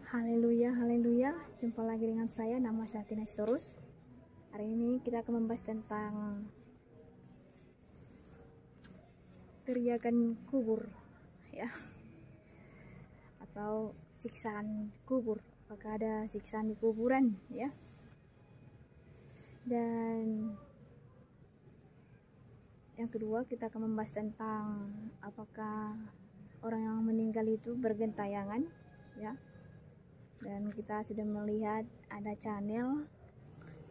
Haleluya, haleluya. Jumpa lagi dengan saya, nama saya Tina Sitorus. Hari ini kita akan membahas tentang teriakan kubur, ya, atau siksaan kubur. Apakah ada siksaan di kuburan, ya? Dan yang kedua, kita akan membahas tentang apakah orang yang meninggal itu bergentayangan, ya. Dan kita sudah melihat ada channel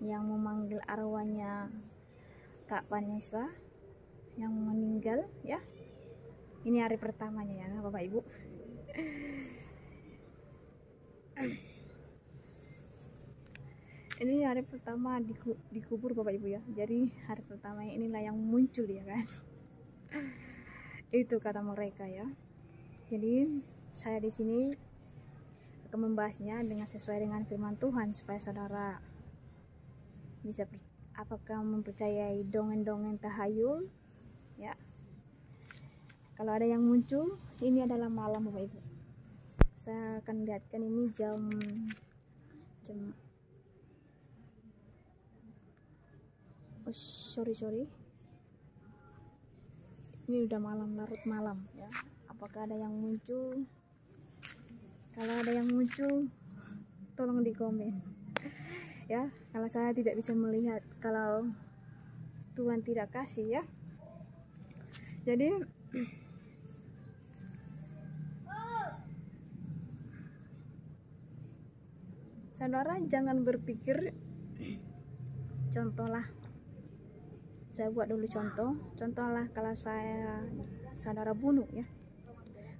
yang memanggil arwahnya Kak Vanessa yang meninggal, ya. Ini hari pertamanya, ya Bapak Ibu. Ini hari pertama dikubur Bapak Ibu, ya. Jadi hari pertama inilah yang muncul, ya kan. Itu kata mereka, ya. Jadi saya di sini akan membahasnya dengan sesuai dengan firman Tuhan supaya saudara bisa apakah mempercayai dongeng-dongeng tahayul, ya. Kalau ada yang muncul, ini adalah malam Bapak Ibu. Saya akan lihatkan ini jam sorry ini udah malam, larut malam, ya. Apakah ada yang muncul? Kalau ada yang muncul, tolong di komen, ya. Kalau saya tidak bisa melihat, kalau Tuhan tidak kasih, ya. Jadi saudara jangan berpikir, contohlah, saya buat dulu contohlah kalau saudara bunuh, ya.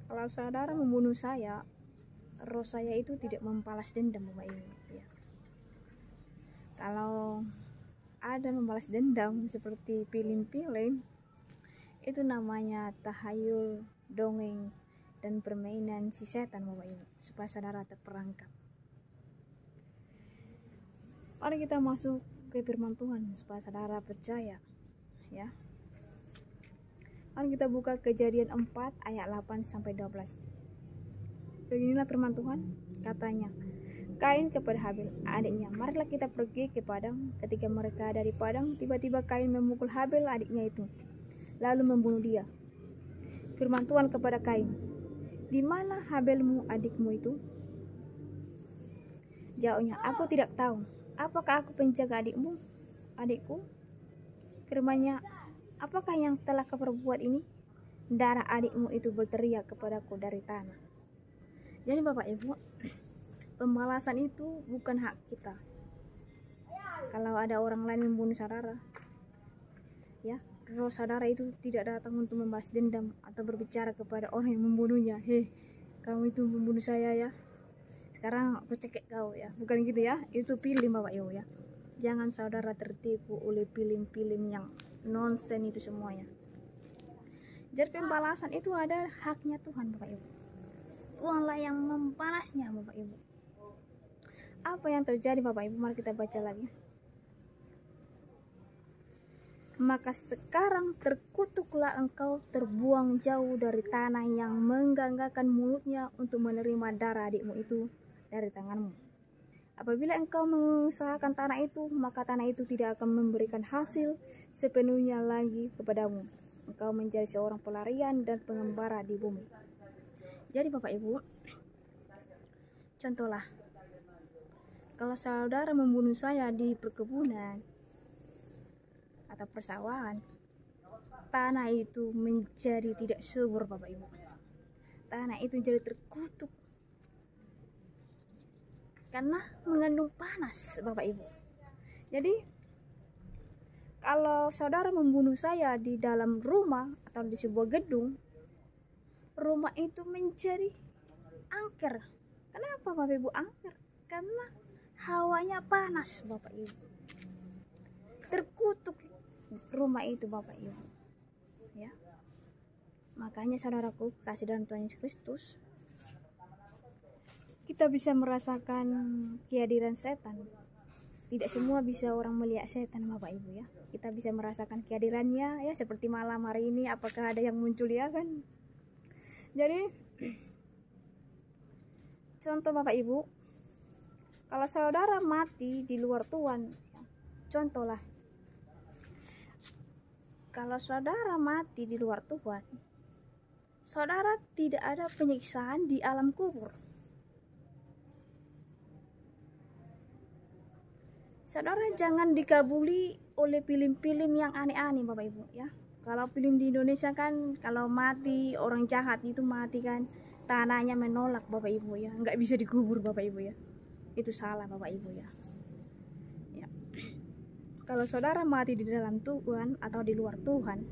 Kalau saudara membunuh saya, roh saya itu tidak membalas dendam Bapak Ibu, ya. Kalau ada membalas dendam seperti film-film, itu namanya tahayul, dongeng, dan permainan si setan Bapak Ibu, supaya saudara terperangkap. Mari kita masuk ke firman Tuhan supaya saudara percaya, ya. Mari kita buka Kejadian 4 ayat 8 sampai 12. Beginilah firman Tuhan, katanya, Kain kepada Habil, adiknya, marilah kita pergi ke padang. Ketika mereka ada di padang, tiba-tiba Kain memukul Habil adiknya itu, lalu membunuh dia. Firman Tuhan kepada Kain, di mana Habilmu adikmu itu? Jawabnya, aku tidak tahu. Apakah aku penjaga adikku? Firman-Nya, apakah yang telah kau perbuat ini? Darah adikmu itu berteriak kepadaku dari tanah. Jadi Bapak Ibu, pembalasan itu bukan hak kita. Kalau ada orang lain membunuh saudara, ya, roh saudara itu tidak datang untuk membalas dendam atau berbicara kepada orang yang membunuhnya, hei, kamu itu membunuh saya, ya, sekarang aku cekek kau, ya. Bukan gitu, ya. Itu film Bapak Ibu, ya. Jangan saudara tertipu oleh film-film yang nonsen itu semuanya. Jadi pembalasan itu ada haknya Tuhan Bapak Ibu. Tuhanlah yang membalasnya Bapak Ibu. Apa yang terjadi Bapak Ibu? Mari kita baca lagi. Maka sekarang terkutuklah engkau, terbuang jauh dari tanah yang mengganggakan mulutnya untuk menerima darah adikmu itu dari tanganmu. Apabila engkau mengusahakan tanah itu, maka tanah itu tidak akan memberikan hasil sepenuhnya lagi kepadamu. Engkau menjadi seorang pelarian dan pengembara di bumi. Jadi Bapak Ibu, contohlah, kalau saudara membunuh saya di perkebunan atau persawahan, tanah itu menjadi tidak subur Bapak Ibu. Tanah itu jadi terkutuk karena mengandung panas Bapak Ibu. Jadi kalau saudara membunuh saya di dalam rumah atau di sebuah gedung, rumah itu menjadi angker. Kenapa Bapak Ibu angker? Karena hawanya panas Bapak Ibu. Terkutuk rumah itu Bapak Ibu, ya. Makanya saudaraku, kasih dalam Tuhan Yesus Kristus, kita bisa merasakan kehadiran setan. Tidak semua bisa orang melihat setan Bapak Ibu, ya. Kita bisa merasakan kehadirannya, ya, seperti malam hari ini. Apakah ada yang muncul, ya kan? Jadi Contoh Bapak Ibu, kalau saudara mati di luar Tuhan, contohlah, kalau saudara mati di luar Tuhan, saudara tidak ada penyiksaan di alam kubur. Saudara jangan dikabuli oleh film-film yang aneh-aneh Bapak Ibu ya. Kalau film di Indonesia kan, kalau mati orang jahat itu mati kan, tanahnya menolak Bapak Ibu ya, nggak bisa dikubur Bapak Ibu ya. Itu salah Bapak Ibu ya. Kalau saudara mati di dalam Tuhan atau di luar Tuhan,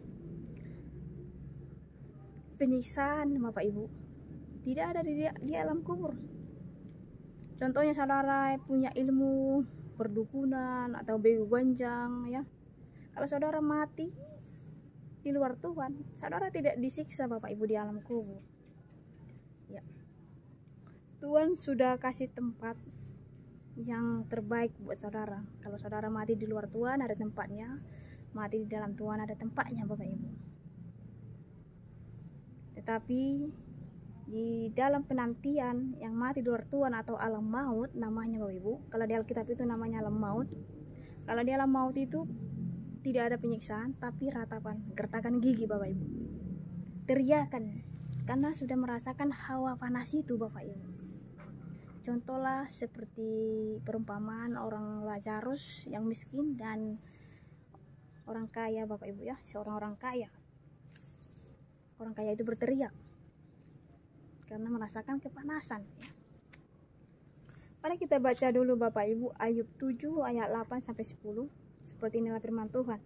penyiksaan Bapak Ibu tidak ada di alam kubur. Contohnya saudara punya ilmu perdukunan atau bego ganjang ya. Kalau saudara mati di luar Tuhan, saudara tidak disiksa Bapak Ibu di alam kubur. Ya. Tuhan sudah kasih tempat yang terbaik buat saudara. Kalau saudara mati di luar Tuhan ada tempatnya, mati di dalam Tuhan ada tempatnya Bapak Ibu. Tetapi di dalam penantian yang mati di luar Tuhan atau alam maut namanya Bapak Ibu, kalau di Alkitab itu namanya alam maut. Kalau di alam maut itu tidak ada penyiksaan, tapi ratapan, gertakan gigi Bapak Ibu, teriakan, karena sudah merasakan hawa panas itu Bapak Ibu. Contohlah seperti perumpamaan orang Lazarus yang miskin dan orang kaya Bapak Ibu ya. Seorang orang kaya itu berteriak karena merasakan kepanasan ya. Mari kita baca dulu Bapak Ibu Ayub 7 ayat 8 sampai 10. Seperti inilah firman Tuhan.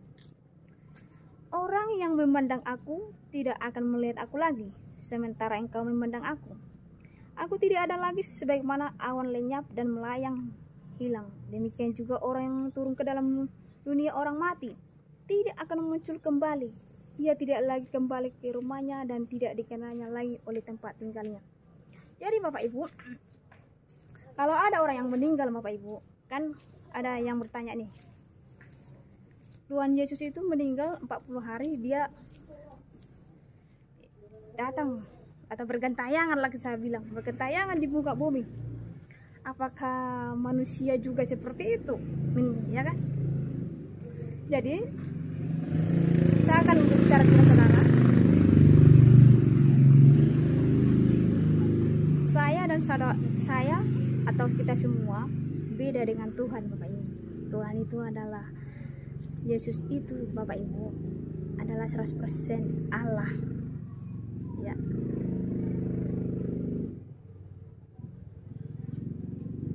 Orang yang memandang aku tidak akan melihat aku lagi, sementara engkau memandang aku. Aku tidak ada lagi sebagaimana awan lenyap dan melayang hilang. Demikian juga orang yang turun ke dalam dunia orang mati tidak akan muncul kembali. Ia tidak lagi kembali ke rumahnya dan tidak dikenalnya lagi oleh tempat tinggalnya. Jadi Bapak Ibu, kalau ada orang yang meninggal Bapak Ibu, kan ada yang bertanya nih, Tuhan Yesus itu meninggal 40 hari, dia datang atau bergentayangan, lagi saya bilang bergentayangan di muka bumi. Apakah manusia juga seperti itu? Ya kan? Jadi saya akan berbicara dengan saudara. Saya atau kita semua beda dengan Tuhan Bapak Ibu. Tuhan itu adalah, Yesus itu Bapak Ibu adalah 100% Allah ya.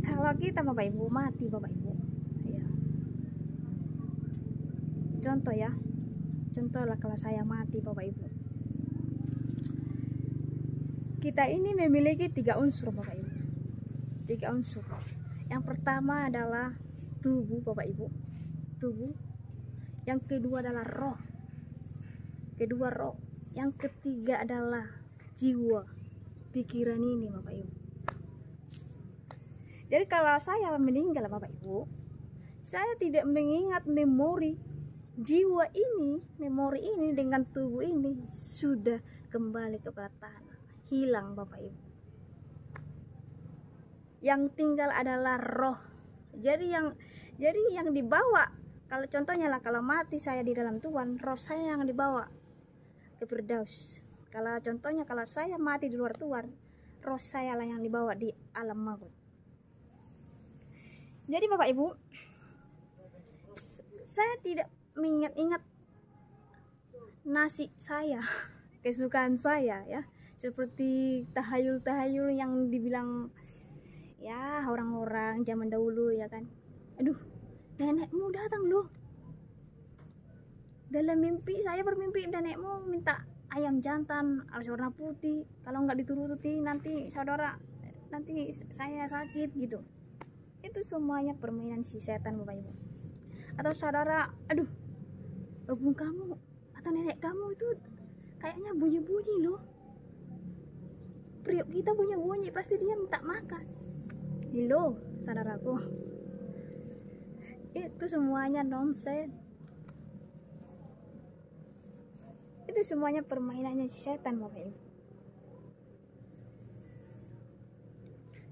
Kalau kita Bapak Ibu mati Bapak Ibu ya. Contohlah kalau saya mati Bapak Ibu. Kita ini memiliki 3 unsur Bapak Ibu. 3 unsur. Yang pertama adalah tubuh Bapak Ibu. Tubuh. Yang kedua adalah roh. Yang ketiga adalah jiwa, pikiran ini Bapak Ibu. Jadi kalau saya meninggal Bapak Ibu, saya tidak mengingat memori jiwa ini, memori ini dengan tubuh ini sudah kembali kepada tanah, hilang Bapak Ibu. Yang tinggal adalah roh. Jadi yang dibawa, kalau contohnya lah, kalau mati saya di dalam Tuhan, roh saya yang dibawa ke Firdaus. Kalau contohnya kalau saya mati di luar Tuhan, roh saya lah yang dibawa di alam maut. Jadi Bapak Ibu, saya tidak mengingat-ingat nasib saya, kesukaan saya ya, seperti tahayul-tahayul yang dibilang ya orang-orang zaman dahulu ya kan. Aduh, nenekmu datang loh. Dalam mimpi saya bermimpi nenekmu minta ayam jantan harus warna putih. Kalau nggak dituruti nanti saya sakit gitu. Itu semuanya permainan si setan Bapak Ibu. Atau saudara, aduh, babung kamu atau nenek kamu itu kayaknya bunyi-bunyi loh. Priuk kita bunyi-bunyi, pasti dia minta makan. Halo, saudaraku. Itu semuanya nonsen. Itu semuanya permainannya setan Bapak Ibu.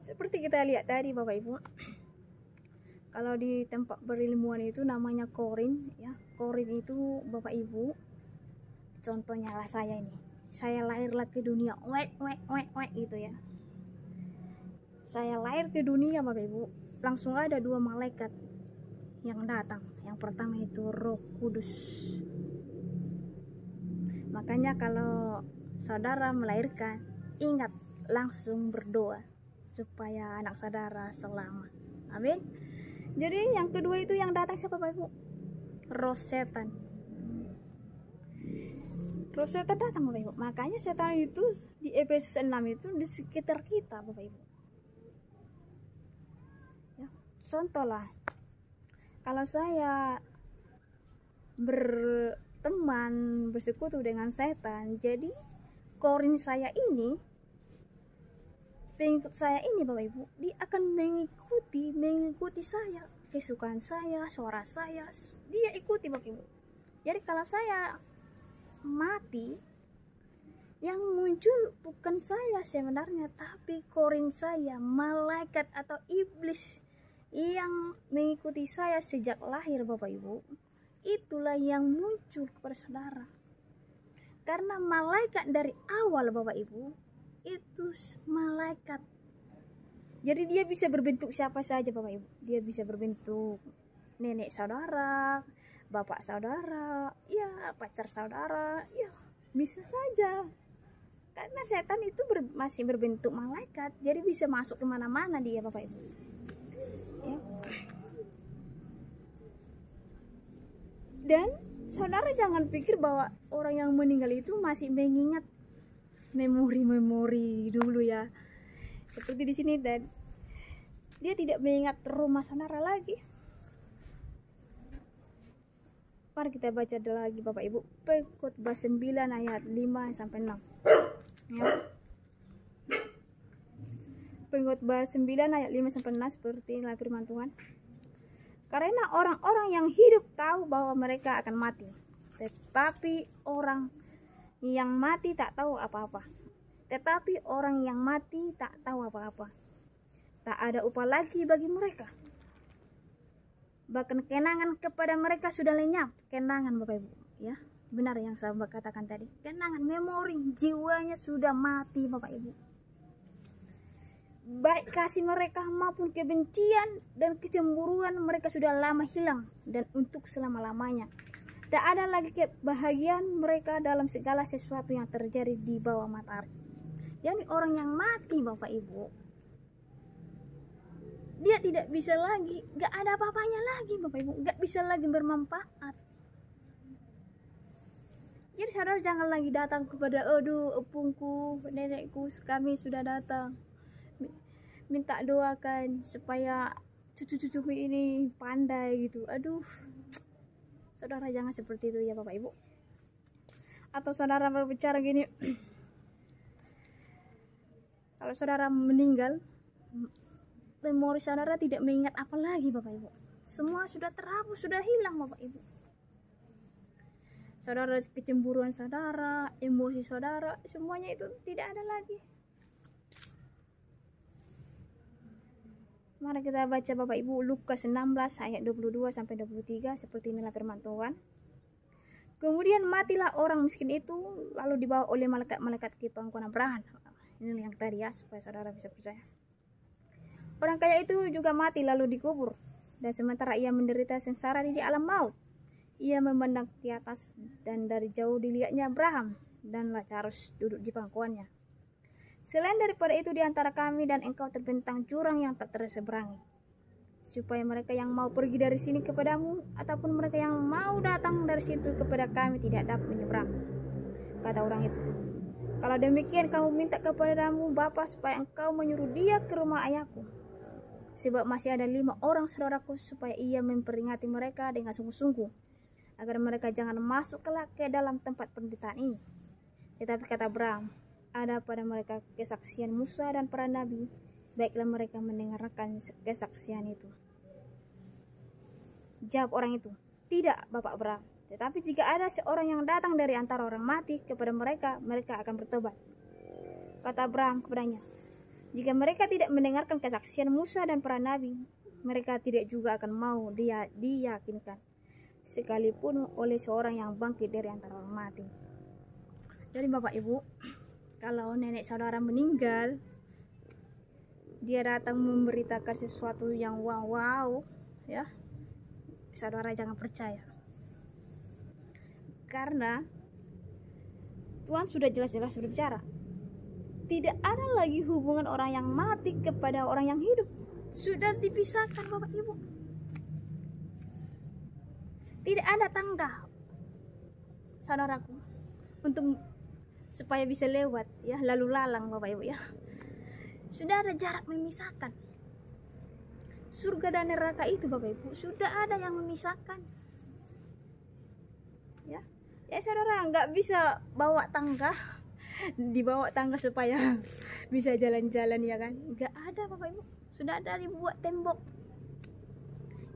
Seperti kita lihat tadi Bapak Ibu, kalau di tempat berilmuan itu namanya korin ya. Korin itu Bapak Ibu, contohnya lah saya ini. Saya lahirlah ke dunia, gitu ya. Saya lahir ke dunia Bapak Ibu, langsung ada dua malaikat yang datang. Yang pertama itu Roh Kudus. Makanya kalau saudara melahirkan, ingat langsung berdoa supaya anak saudara selamat. Amin. Jadi yang kedua itu yang datang siapa Bapak Ibu? Roh setan. Roh setan datang Bapak Ibu. Makanya setan itu di Efesus 6 itu di sekitar kita Bapak Ibu. Ya, contoh lah, kalau saya berteman, bersekutu dengan setan, jadi korin saya ini, pengikut saya ini Bapak Ibu, dia akan mengikuti saya, kesukaan saya, suara saya, dia ikuti Bapak Ibu. Jadi kalau saya mati, yang muncul bukan saya sebenarnya, tapi korin saya, malaikat atau iblis yang mengikuti saya sejak lahir Bapak Ibu. Itulah yang muncul kepada saudara. Karena malaikat dari awal Bapak Ibu itu malaikat. Jadi dia bisa berbentuk siapa saja Bapak Ibu. Dia bisa berbentuk nenek saudara, bapak saudara, ya pacar saudara, ya bisa saja. Karena setan itu masih berbentuk malaikat, jadi bisa masuk kemana-mana dia Bapak Ibu. Ya. Dan saudara jangan pikir bahwa orang yang meninggal itu masih mengingat memori-memori dulu ya. Seperti di sini, dan dia tidak mengingat rumah saudara lagi. Mari kita baca lagi Bapak Ibu, Pengkhotbah 9 ayat 5 sampai 6. Ya. Pengkhotbah 9 ayat 5 sampai 6 seperti inilah firman Tuhan. Karena orang-orang yang hidup tahu bahwa mereka akan mati, tetapi orang yang mati tak tahu apa-apa. Tetapi orang yang mati tak tahu apa-apa. Tak ada upah lagi bagi mereka. Bahkan kenangan kepada mereka sudah lenyap. Kenangan Bapak Ibu, ya. Benar yang saya katakan tadi. Kenangan, memori, jiwanya sudah mati Bapak Ibu. Baik kasih mereka maupun kebencian dan kecemburuan mereka sudah lama hilang dan untuk selama-lamanya. Tak ada lagi kebahagiaan mereka dalam segala sesuatu yang terjadi di bawah matahari. Jadi orang yang mati Bapak Ibu, dia tidak bisa lagi, gak ada apa-apanya lagi Bapak Ibu, gak bisa lagi bermanfaat. Jadi saudara jangan lagi datang kepada, aduh opungku, nenekku, kami sudah datang, minta doakan supaya cucu-cucu ini pandai gitu. Aduh, saudara jangan seperti itu ya Bapak Ibu. Atau saudara berbicara gini, kalau saudara meninggal, memori saudara tidak mengingat apa lagi Bapak Ibu. Semua sudah terhapus, sudah hilang Bapak Ibu. Saudara, kecemburuan saudara, emosi saudara, semuanya itu tidak ada lagi. Mari kita baca Bapak Ibu Lukas 16 ayat 22 sampai 23 seperti inilah firman Tuhan. Kemudian matilah orang miskin itu lalu dibawa oleh malaikat-malaikat ke pangkuan Abraham. Ini yang tadi ya, supaya saudara bisa percaya. Orang kaya itu juga mati lalu dikubur, dan sementara ia menderita sengsara di alam maut, ia memandang ke atas dan dari jauh dilihatnya Abraham dan Lazarus duduk di pangkuannya. Selain daripada itu di antara kami dan engkau terbentang jurang yang tak terseberangi, supaya mereka yang mau pergi dari sini kepadamu ataupun mereka yang mau datang dari situ kepada kami tidak dapat menyeberang. Kata orang itu, kalau demikian kamu minta kepadamu Bapa supaya engkau menyuruh dia ke rumah ayahku, sebab masih ada 5 orang saudaraku, supaya ia memperingati mereka dengan sungguh-sungguh, agar mereka jangan masuk kelak ke dalam tempat penderitaan ini. Tetapi kata Abraham, ada pada mereka kesaksian Musa dan para nabi, baiklah mereka mendengarkan kesaksian itu. Jawab orang itu, tidak Bapak Abraham, tetapi jika ada seorang yang datang dari antara orang mati kepada mereka, mereka akan bertobat. Kata Abraham kepadanya, Jika mereka tidak mendengarkan kesaksian Musa dan para nabi, mereka tidak juga akan mau diyakinkan, sekalipun oleh seorang yang bangkit dari antara orang mati. Jadi Bapak Ibu, kalau nenek saudara meninggal, dia datang memberitakan sesuatu yang wow, ya, saudara jangan percaya. Karena Tuhan sudah jelas-jelas berbicara. Tidak ada lagi hubungan orang yang mati kepada orang yang hidup. Sudah dipisahkan Bapak Ibu. Tidak ada tangga, saudaraku, untuk supaya bisa lewat, ya, lalu lalang Bapak Ibu, ya. Sudah ada jarak memisahkan. Surga dan neraka itu Bapak Ibu sudah ada yang memisahkan. Ya, saudara nggak bisa bawa tangga, dibawa tangga supaya bisa jalan-jalan, ya kan? Nggak ada Bapak Ibu, sudah ada dibuat tembok.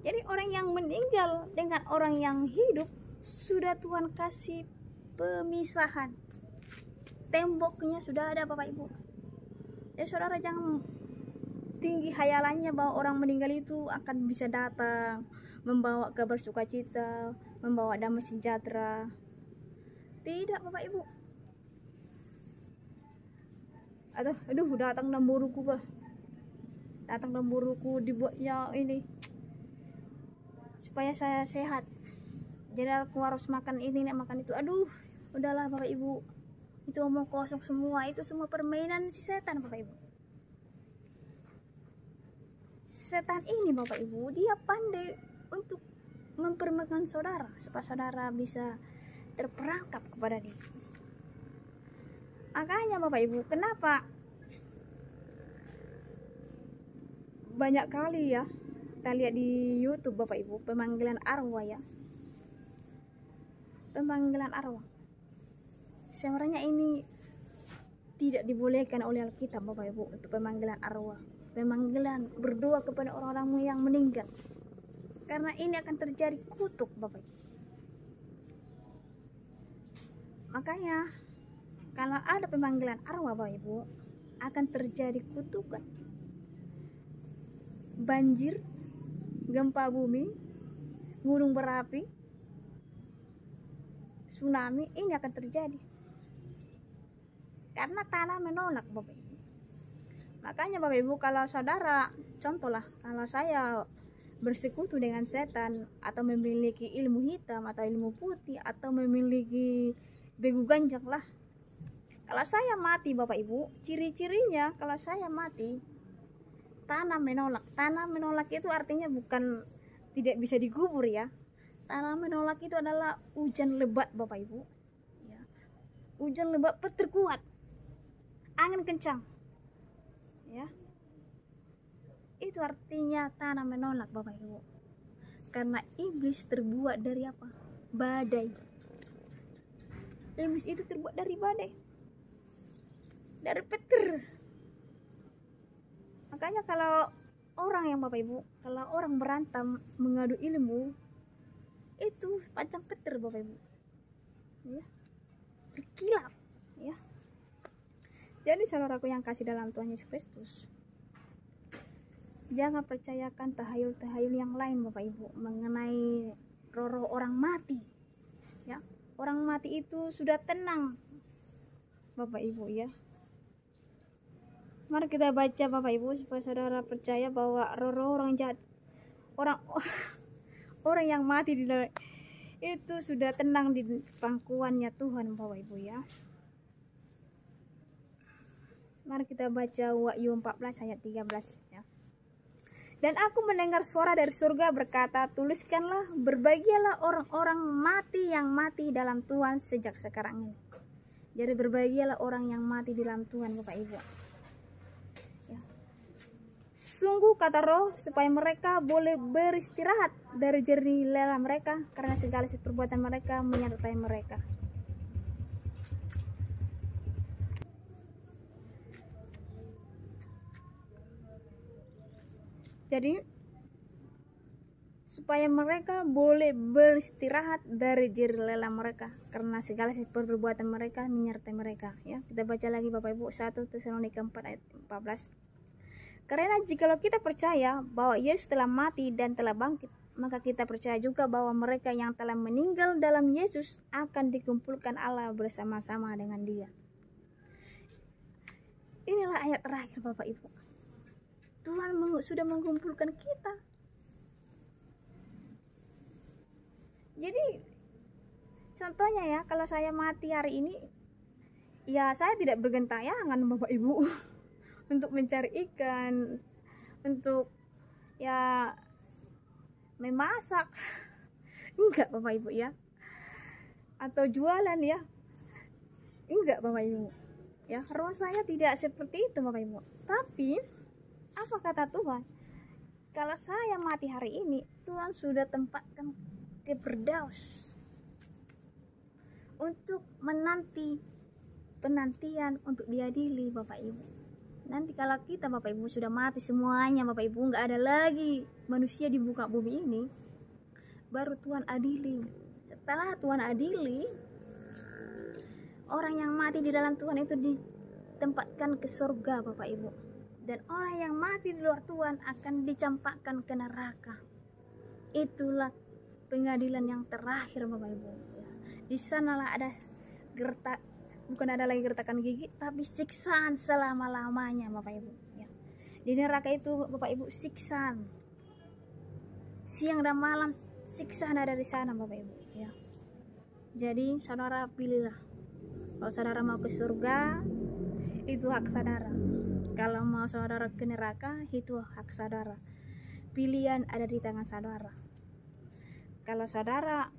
Jadi orang yang meninggal dengan orang yang hidup sudah Tuhan kasih pemisahan. Temboknya sudah ada Bapak Ibu. Ya saudara jangan tinggi hayalannya bahwa orang meninggal itu akan bisa datang membawa kabar sukacita, membawa damai sejahtera. Tidak Bapak Ibu. Aduh datang lemburuku bah. Datang lemburuku dibuatnya ini supaya saya sehat. Jadi aku harus makan ini, makan itu. Aduh, udahlah Bapak Ibu. Itu omong kosong semua, itu semua permainan si setan Bapak Ibu. Setan ini Bapak Ibu, dia pandai untuk mempermainkan saudara supaya saudara bisa terperangkap kepada dia. Makanya Bapak Ibu, kenapa banyak kali ya kita lihat di YouTube Bapak Ibu pemanggilan arwah, ya. Pemanggilan arwah. Sebenarnya ini tidak dibolehkan oleh Alkitab Bapak Ibu untuk pemanggilan arwah, pemanggilan berdoa kepada orang-orang yang meninggal, karena ini akan terjadi kutuk Bapak Ibu. Makanya kalau ada pemanggilan arwah Bapak Ibu akan terjadi kutukan, banjir, gempa bumi, gunung berapi, tsunami, ini akan terjadi. Karena tanah menolak Bapak Ibu. Makanya Bapak Ibu, kalau saudara, contohlah kalau saya bersekutu dengan setan atau memiliki ilmu hitam atau ilmu putih atau memiliki begu ganjang lah. Kalau saya mati Bapak Ibu, ciri-cirinya kalau saya mati, tanah menolak. Tanah menolak itu artinya bukan tidak bisa dikubur, ya. Tanah menolak itu adalah hujan lebat Bapak Ibu, ya. Hujan lebat petir kuat, angin kencang, ya. Itu artinya tanah menolak Bapak Ibu. Karena iblis terbuat dari apa? Badai. Iblis itu terbuat dari badai, dari petir. Makanya kalau orang yang Bapak Ibu, kalau orang berantem mengadu ilmu, itu macam petir Bapak Ibu, ya, berkilat, ya. Jadi saudaraku yang kasih dalam Tuhan Yesus Kristus, jangan percayakan tahayul-tahayul yang lain Bapak Ibu mengenai roh-roh orang mati, ya. Orang mati itu sudah tenang Bapak Ibu, ya. Mari kita baca Bapak Ibu supaya saudara percaya bahwa roh-roh orang jahat, orang yang mati di dalam itu sudah tenang di pangkuannya Tuhan Bapak Ibu, ya. Mari kita baca Wahyu 14 ayat 13, ya. Dan aku mendengar suara dari surga berkata, tuliskanlah, berbahagialah orang-orang mati yang mati dalam Tuhan sejak sekarang ini. Jadi berbahagialah orang yang mati di dalam Tuhan Bapak Ibu, ya. Sungguh kata roh, supaya mereka boleh beristirahat dari jerih lelah mereka, karena segala perbuatan mereka menyertai mereka. Jadi supaya mereka boleh beristirahat dari jerih lelah mereka, karena segala perbuatan mereka menyertai mereka, ya. Kita baca lagi Bapak Ibu 1 Tesalonika 4 ayat 14. Karena jikalau kita percaya bahwa Yesus telah mati dan telah bangkit, maka kita percaya juga bahwa mereka yang telah meninggal dalam Yesus akan dikumpulkan Allah bersama-sama dengan Dia. Inilah ayat terakhir Bapak Ibu. Tuhan sudah mengumpulkan kita. Jadi contohnya ya, kalau saya mati hari ini, ya saya tidak bergentayangan Bapak Ibu untuk mencari ikan, untuk ya memasak. Enggak Bapak Ibu ya. Atau jualan ya. Enggak Bapak Ibu. Ya, roh saya tidak seperti itu Bapak Ibu. Tapi apa kata Tuhan? Kalau saya mati hari ini, Tuhan sudah tempatkan ke Firdaus untuk penantian untuk diadili Bapak Ibu. Nanti kalau kita Bapak Ibu sudah mati semuanya Bapak Ibu, nggak ada lagi manusia di muka bumi ini, baru Tuhan adili. Setelah Tuhan adili, orang yang mati di dalam Tuhan itu ditempatkan ke surga Bapak Ibu, dan orang yang mati di luar Tuhan akan dicampakkan ke neraka. Itulah pengadilan yang terakhir Bapak Ibu. Di sanalah ada bukan ada lagi gertakan gigi, tapi siksaan selama-lamanya Bapak Ibu ya. Di neraka itu Bapak Ibu siksaan, siang dan malam siksaan ada di sana Bapak Ibu ya. Jadi saudara pilihlah. Kalau saudara mau ke surga, itu hak saudara. Kalau mau saudara ke neraka, itu hak saudara. Pilihan ada di tangan saudara. Kalau saudara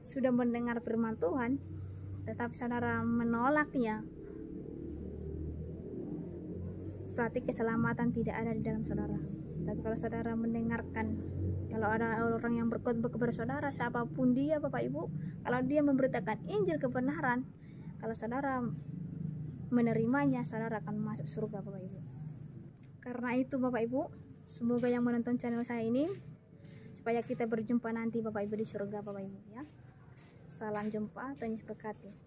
sudah mendengar firman Tuhan, tetapi saudara menolaknya, berarti keselamatan tidak ada di dalam saudara. Tapi kalau saudara mendengarkan, kalau ada orang yang berkhotbah kepada saudara, siapapun dia Bapak Ibu, kalau dia memberitakan Injil kebenaran, kalau saudara menerimanya, saudara akan masuk surga Bapak Ibu. Karena itu Bapak Ibu, semoga yang menonton channel saya ini, supaya kita berjumpa nanti Bapak Ibu di surga Bapak Ibu ya. Salam jumpa, Tuhan Yesus berkati.